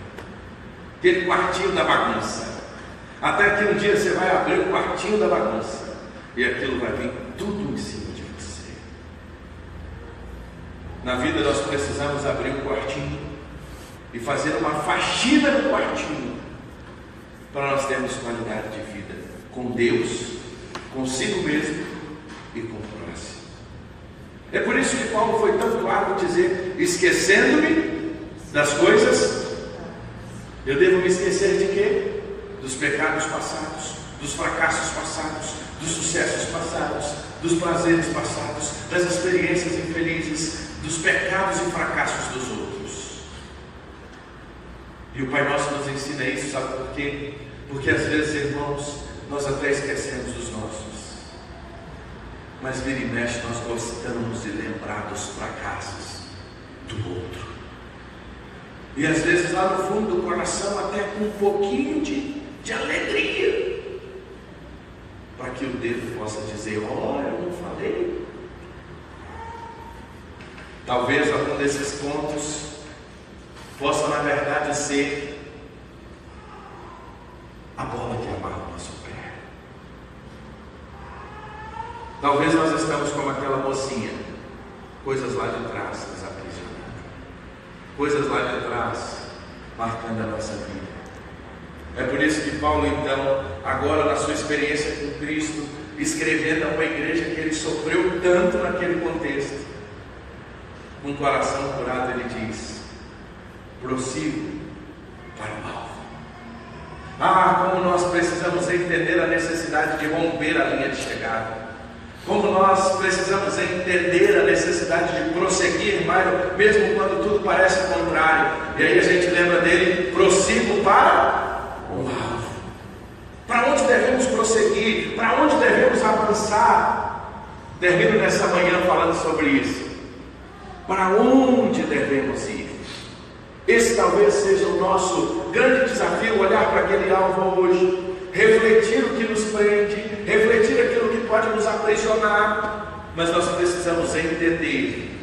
Aquele quartinho da bagunça. Até que um dia você vai abrir o quartinho da bagunça e aquilo vai vir tudo em cima de você. Na vida nós precisamos abrir um quartinho e fazer uma faxina no quartinho para nós termos qualidade de vida com Deus, consigo mesmo e com o próximo. É por isso que Paulo foi tão claro dizer: esquecendo-me das coisas, eu devo me esquecer de quê? Dos pecados passados, dos fracassos passados, dos sucessos passados, dos prazeres passados, das experiências infelizes, dos pecados e fracassos dos outros. E o Pai Nosso nos ensina isso, sabe por quê? Porque às vezes, irmãos, nós até esquecemos dos nossos, mas vira e mexe nós gostamos de lembrar dos fracassos do outro. E às vezes lá no fundo do coração até com um pouquinho de alegria, para que o dedo possa dizer: olha, eu não falei. Talvez algum desses pontos possa na verdade ser a bola que amarra o nosso pé. Talvez nós estamos como aquela mocinha, coisas lá de trás nos aprisionando, coisas lá de trás marcando a nossa vida. É por isso que Paulo, então, agora na sua experiência com Cristo, escrevendo a uma igreja que ele sofreu tanto naquele contexto, com o coração curado, ele diz: prossigo para o alvo. Ah, como nós precisamos entender a necessidade de romper a linha de chegada. Como nós precisamos entender a necessidade de prosseguir, mesmo quando tudo parece contrário. E aí a gente lembra dele: prossigo para o alvo. Para onde devemos prosseguir? Para onde devemos avançar? Termino nessa manhã falando sobre isso. Para onde devemos ir? Esse talvez seja o nosso grande desafio, olhar para aquele alvo hoje, refletir o que nos prende, refletir aquilo que pode nos aprisionar, mas nós precisamos entender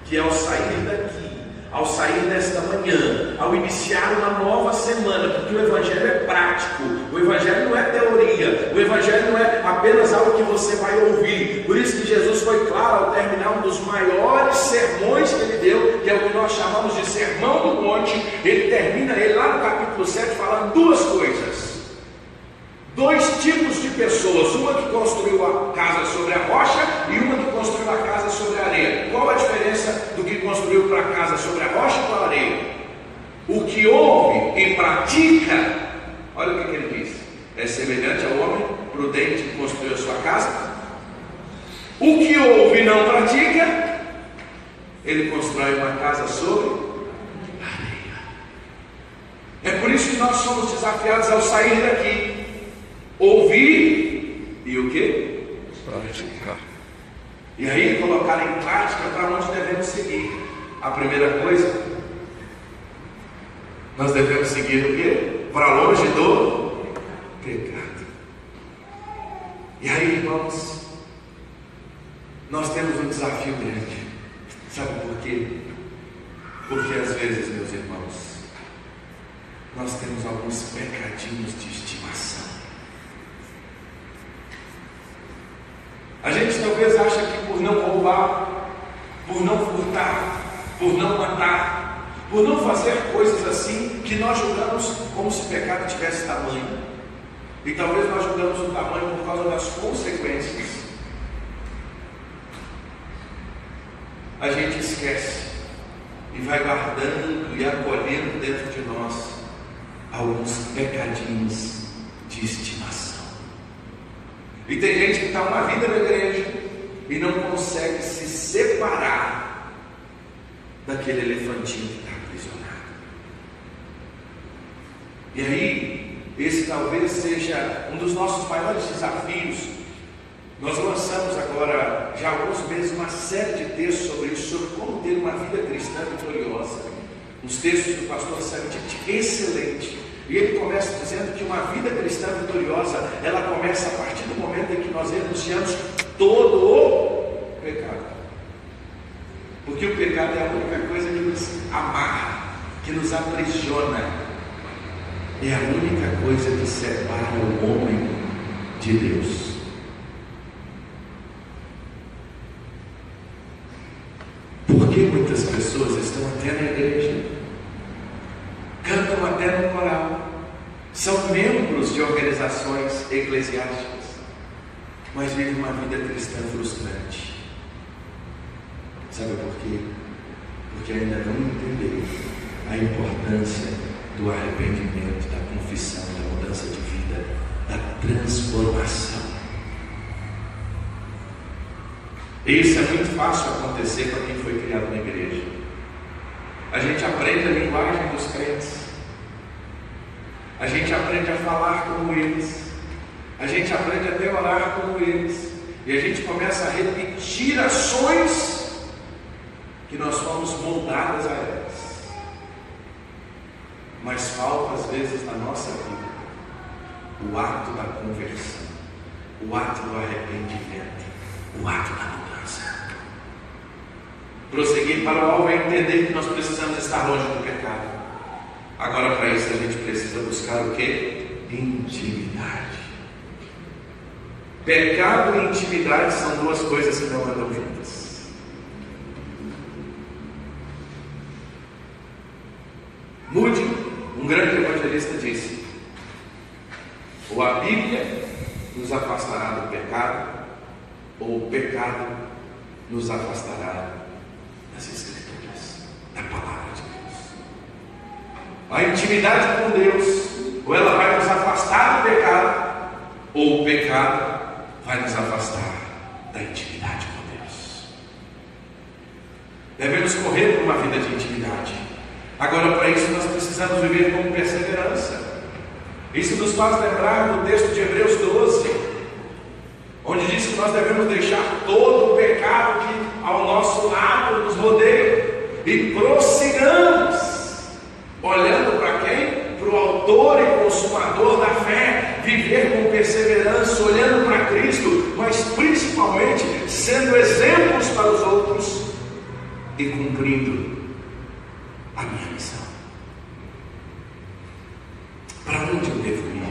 que ao sair daqui, ao sair desta manhã, ao iniciar uma nova semana, porque o Evangelho é prático, o Evangelho não é teoria, o Evangelho não é apenas algo que você vai ouvir. Por isso que Jesus foi claro ao terminar um dos maiores sermões que ele deu, que é o que nós chamamos de Sermão do Monte. Ele termina ele lá no capítulo 7 falando duas coisas. Dois tipos de pessoas, uma que construiu a casa sobre a rocha e uma que construiu a casa sobre a areia. Qual a diferença do que construiu para a casa sobre a rocha e para a areia? O que ouve e pratica, olha o que ele diz: é semelhante ao homem prudente que construiu a sua casa. O que ouve e não pratica, ele constrói uma casa sobre a areia. É por isso que nós somos desafiados ao sair daqui. Ouvir e o que? Praticar. E aí colocar em prática para onde devemos seguir. A primeira coisa, nós devemos seguir o que? Para longe do pecado. E aí, irmãos, nós temos um desafio grande. Sabe por quê? Porque às vezes, meus irmãos, nós temos alguns pecadinhos de estimação. A gente talvez acha que por não roubar, por não furtar, por não matar, por não fazer coisas assim, que nós julgamos como se o pecado tivesse tamanho. E talvez nós julgamos o tamanho por causa das consequências. A gente esquece e vai guardando e acolhendo dentro de nós alguns pecadinhos de estimação. E tem gente que está uma vida na igreja e não consegue se separar daquele elefantinho que está aprisionado. E aí, esse talvez seja um dos nossos maiores desafios. Nós lançamos agora, já há alguns meses, uma série de textos sobre isso, sobre como ter uma vida cristã vitoriosa. Uns textos do pastor Santit, excelente. E ele começa dizendo que uma vida cristã vitoriosa, ela começa a partir do momento em que nós renunciamos todo o pecado. Porque o pecado é a única coisa que nos amarra, que nos aprisiona. É a única coisa que separa o homem de Deus. Porque muitas pessoas estão até na igreja, cantam até no coral, são membros de organizações eclesiásticas, mas vivem uma vida cristã frustrante. Sabe por quê? Porque ainda não entenderam a importância do arrependimento, da confissão, da mudança de vida, da transformação. E isso é muito fácil acontecer para quem foi criado na igreja. A gente aprende a linguagem dos crentes, a gente aprende a falar como eles, a gente aprende até a orar como eles, e a gente começa a repetir ações que nós fomos moldadas a elas. Mas falta às vezes na nossa vida o ato da conversão, o ato do arrependimento, o ato da mudança. Prosseguir para o alvo é entender que nós precisamos estar longe do pecado. Agora, para isso, a gente precisa buscar o quê? Intimidade. Pecado e intimidade são duas coisas que não andam juntas. Moody, um grande evangelista, disse: ou a Bíblia nos afastará do pecado, ou o pecado nos afastará das Escrituras, da Palavra de Deus. A intimidade com Deus, ou ela vai nos afastar do pecado, ou o pecado vai nos afastar da intimidade com Deus. Devemos correr por uma vida de intimidade. Agora, para isso, nós precisamos viver com perseverança. Isso nos faz lembrar do texto de Hebreus 12, onde diz que nós devemos deixar todo o pecado que ao nosso lado nos rodeia e prossigamos, olhando para quem? Para o autor e consumador da fé, viver com perseverança, olhando para Cristo, mas principalmente sendo exemplos para os outros e cumprindo a minha missão. Para onde eu devo ir?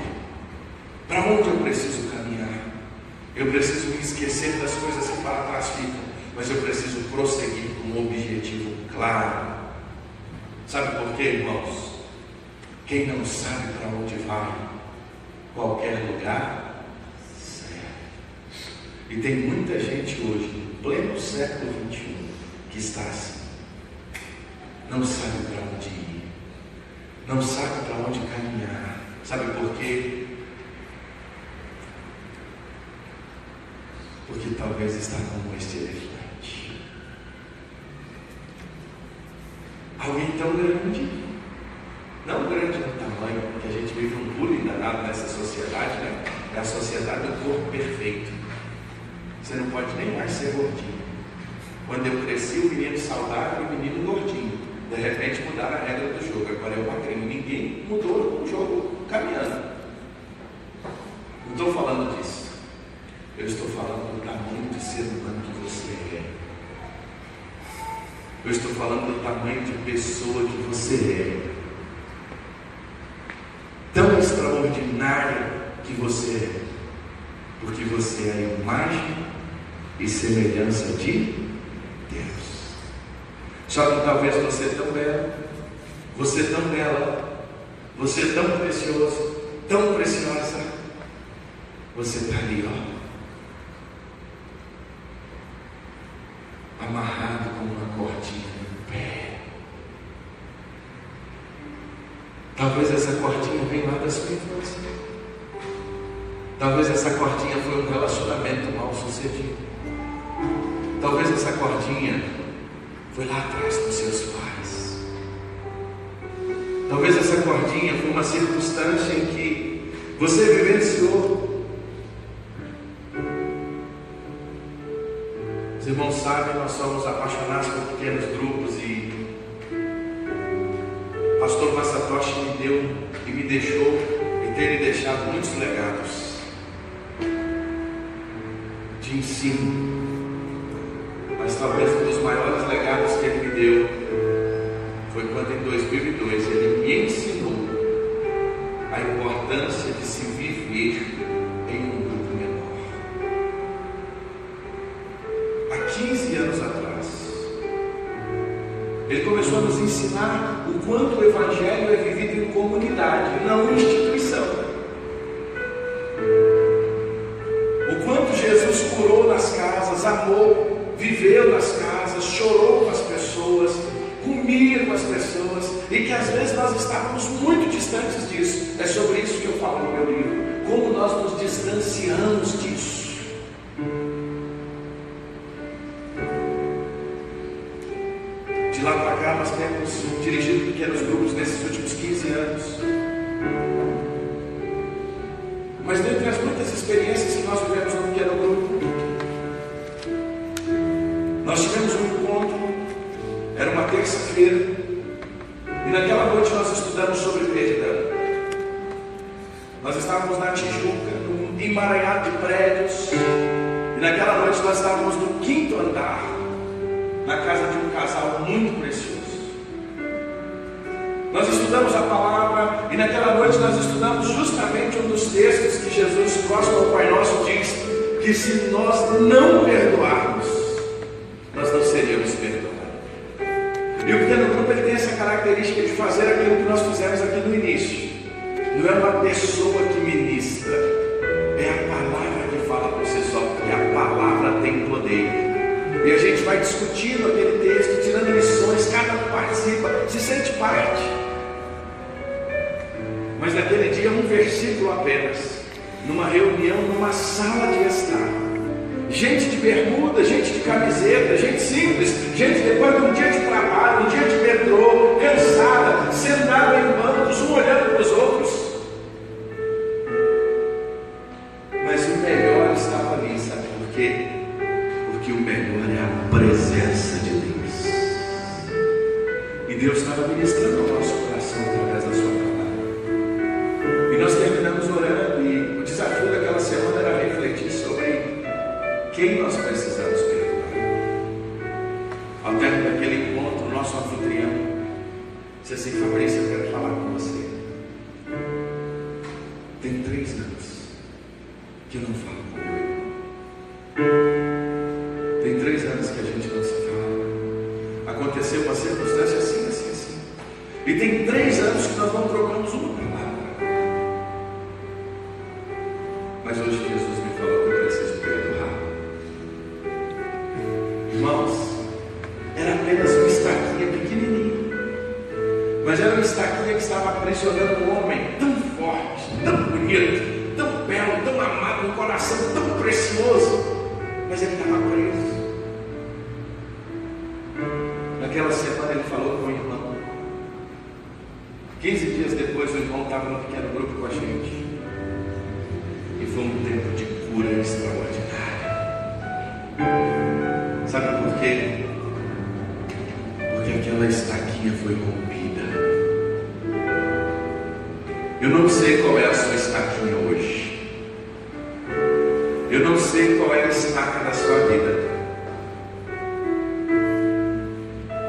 Para onde eu preciso caminhar? Eu preciso me esquecer das coisas que para trás ficam, mas eu preciso prosseguir com um objetivo claro. Sabe por quê, irmãos? Quem não sabe para onde vai, qualquer lugar serve. E tem muita gente hoje, em pleno século XXI, que está assim. Não sabe para onde ir, não sabe para onde caminhar. Sabe por quê? Porque talvez está como este elefante. Alguém tão grande, não grande no tamanho, porque a gente vive um bullying danado nessa sociedade, né? É a sociedade do corpo perfeito. Você não pode nem mais ser gordinho. Quando eu cresci, o menino saudável e o menino gordinho. De repente mudaram a regra do jogo. Agora é o magrinho. Ninguém mudou o jogo caminhando. Não estou falando disso. Eu estou falando do tamanho de ser humano que você é. Eu estou falando do tamanho de pessoa que você é. Tão extraordinária que você é. Porque você é a imagem e semelhança de Deus. Só que talvez você tão belo, você tão bela, você tão precioso, tão preciosa, você está ali, ó, amarrado com uma cordinha no pé. Talvez essa cordinha venha lá da sua infância. Talvez essa cordinha foi um relacionamento mal sucedido. Talvez essa cordinha foi lá atrás dos seus pais. Talvez essa cordinha foi uma circunstância em que você vivenciou. Os irmãos sabem, nós somos apaixonados por pequenos grupos e o pastor Massatoshi me deu e me deixou e tem lhe deixado muitos legados de ensino. Mas talvez um dos maiores legados que ele me deu foi quando em 2002 ele me ensinou a importância de se viver em um grupo menor. Há 15 anos atrás, ele começou a nos ensinar o quanto o Evangelho é vivido em comunidade, não em instituição. O quanto Jesus curou nas casas, amou, viveu nas casas, chorou com as pessoas, comia com as pessoas, e que às vezes nós estávamos muito distantes disso. É sobre isso que eu falo no meu livro, como nós nos distanciamos disso. De lá para cá nós temos dirigido pequenos grupos nesses últimos 15 anos. Mas dentre as muitas experiências que nós vivemos no pequeno grupo, nós tivemos um encontro, era uma terça-feira, e naquela noite nós estudamos sobre perdão. Nós estávamos na Tijuca, num emaranhado de prédios, e naquela noite nós estávamos no 5º andar, na casa de um casal muito precioso. Nós estudamos a palavra, e naquela noite nós estudamos justamente um dos textos que Jesus, próximo ao Pai Nosso, diz: que se nós não perdoarmos, nós não seríamos perdoados. E o pequeno grupo ele tem essa característica de fazer aquilo que nós fizemos aqui no início. Não é uma pessoa que ministra, é a palavra que fala por si só, porque a palavra tem poder. E a gente vai discutindo aquele texto, tirando lições, cada um participa, se sente parte. Mas naquele dia um versículo apenas, numa reunião, numa sala de estar, gente de bermuda, gente de camiseta, gente simples, gente depois de um dia de trabalho, um dia de metrô, cansada, sentada em bancos, um olhando para os outros. Mas o melhor estava ali, sabe por quê? Porque o melhor é a presença de Deus. E Deus estava ministrando ao nosso coração através da sua palavra. E nós terminamos orando, e o desafio daquela semana era refletir sobre quem nós precisamos perdoar. Ao término daquele encontro, o nosso anfitrião disse assim: Fabrício, eu quero falar com você. Tem 3 anos que eu não falo com meu irmão. Tem 3 anos que a gente não se fala. Aconteceu uma circunstância assim, assim, assim. E tem 3 anos que nós não trocamos uma palavra. Mas hoje Jesus me falou que eu preciso perdoar. Irmãos, era apenas uma estaquinha pequenininha. Mas era uma estaquinha que estava aprisionando um homem tão forte, tão bonito, tão belo, tão amado, um coração tão precioso. Mas ele estava preso. Naquela semana ele falou com o irmão. 15 dias depois o irmão estava no pequeno grupo com a gente. E foi um tempo de cura extraordinária. Sabe por quê? Porque aquela estaquinha foi rompida. Eu não sei qual é a sua estaquinha hoje. Eu não sei qual é a estaca da sua vida.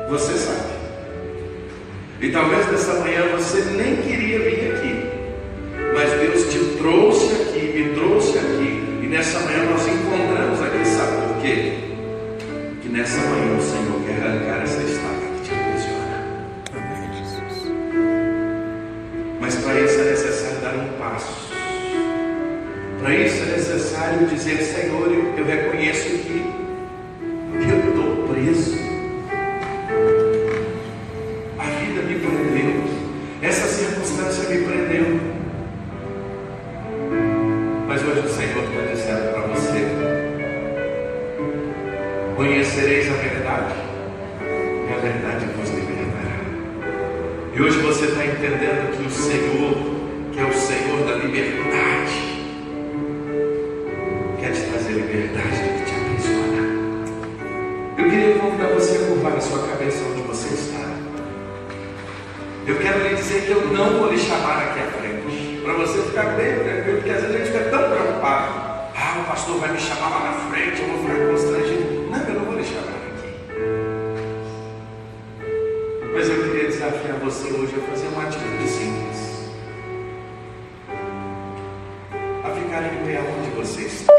Você sabe. E talvez nessa manhã você nem queria vir aqui. Mas Deus te trouxe aqui, me trouxe aqui. E nessa manhã nós encontramos aqui. Sabe por quê? Que nessa manhã o Senhor quer arrancar essa estaca que te aprisiona. Amém, Jesus. Mas para isso é necessário dar um passo. Para isso é necessário dizer: Senhor, eu reconheço que eu estou preso. A vida me prendeu. Essa circunstância me prendeu. Mas hoje o Senhor está dizendo para você: conhecereis a verdade, e a verdade vos libertará. E hoje você está entendendo que o Senhor, que é o Senhor da liberdade, quer te trazer liberdade do que te aprisiona. Eu queria convidar você a curvar a sua cabeça onde você está. Eu quero lhe dizer que eu não vou lhe chamar aqui à frente, para você ficar bem tranquilo, porque às vezes a gente fica tão preocupado. O pastor vai me chamar lá na frente, eu vou ficar constrangido. Não, eu não vou lhe chamar aqui. Mas eu queria desafiar você hoje a fazer uma atitude simples, a ficar em pé onde você está.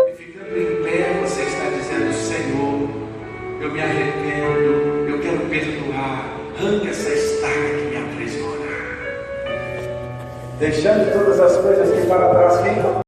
E ficando em pé, você está dizendo: Senhor, eu me arrependo, eu quero perdoar, arranca essa estaca que me aprisiona. Deixando todas as coisas que para trás ficam,